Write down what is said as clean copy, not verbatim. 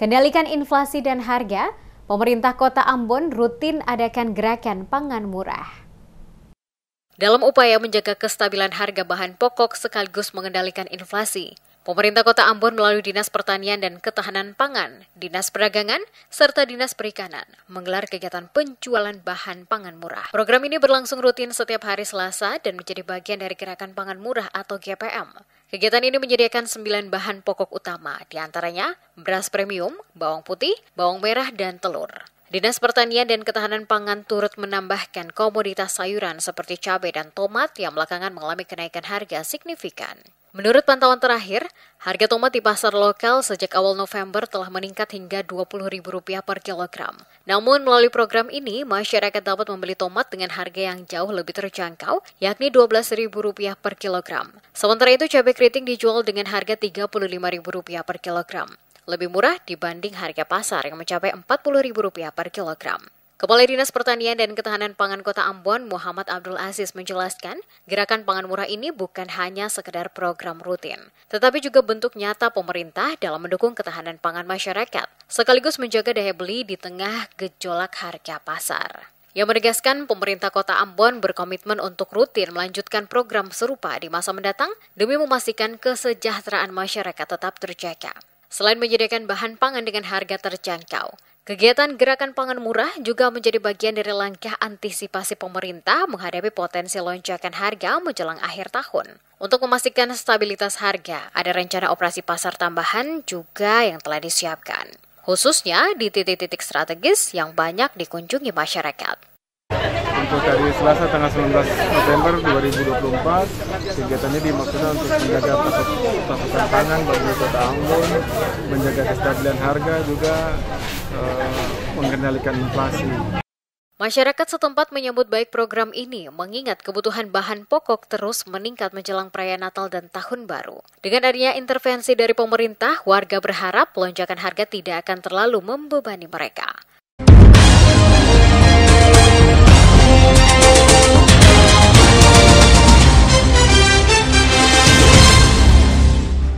Kendalikan inflasi dan harga, pemerintah Kota Ambon rutin adakan gerakan pangan murah. Dalam upaya menjaga kestabilan harga bahan pokok sekaligus mengendalikan inflasi, pemerintah Kota Ambon melalui Dinas Pertanian dan Ketahanan Pangan, Dinas Perdagangan, serta Dinas Perikanan menggelar kegiatan penjualan bahan pangan murah. Program ini berlangsung rutin setiap hari Selasa dan menjadi bagian dari Gerakan Pangan Murah atau GPM. Kegiatan ini menyediakan 9 bahan pokok utama, diantaranya beras premium, bawang putih, bawang merah, dan telur. Dinas Pertanian dan Ketahanan Pangan turut menambahkan komoditas sayuran seperti cabai dan tomat yang belakangan mengalami kenaikan harga signifikan. Menurut pantauan terakhir, harga tomat di pasar lokal sejak awal November telah meningkat hingga Rp20.000 per kilogram. Namun melalui program ini, masyarakat dapat membeli tomat dengan harga yang jauh lebih terjangkau, yakni Rp12.000 per kilogram. Sementara itu, cabai keriting dijual dengan harga Rp35.000 per kilogram. Lebih murah dibanding harga pasar yang mencapai Rp40.000 per kilogram. Kepala Dinas Pertanian dan Ketahanan Pangan Kota Ambon, Muhammad Abdul Aziz menjelaskan, gerakan pangan murah ini bukan hanya sekedar program rutin, tetapi juga bentuk nyata pemerintah dalam mendukung ketahanan pangan masyarakat, sekaligus menjaga daya beli di tengah gejolak harga pasar. Ia menegaskan pemerintah Kota Ambon berkomitmen untuk rutin melanjutkan program serupa di masa mendatang demi memastikan kesejahteraan masyarakat tetap terjaga. Selain menyediakan bahan pangan dengan harga terjangkau, kegiatan gerakan pangan murah juga menjadi bagian dari langkah antisipasi pemerintah menghadapi potensi lonjakan harga menjelang akhir tahun. Untuk memastikan stabilitas harga, ada rencana operasi pasar tambahan juga yang telah disiapkan, khususnya di titik-titik strategis yang banyak dikunjungi masyarakat. Untuk hari Selasa tanggal 19 November 2024, kegiatan ini dimaksudkan untuk menjaga pasokan pangan bagi Kota Ambon, menjaga kestabilan harga, juga mengendalikan inflasi. Masyarakat setempat menyambut baik program ini, mengingat kebutuhan bahan pokok terus meningkat menjelang perayaan Natal dan Tahun Baru. Dengan adanya intervensi dari pemerintah, warga berharap lonjakan harga tidak akan terlalu membebani mereka.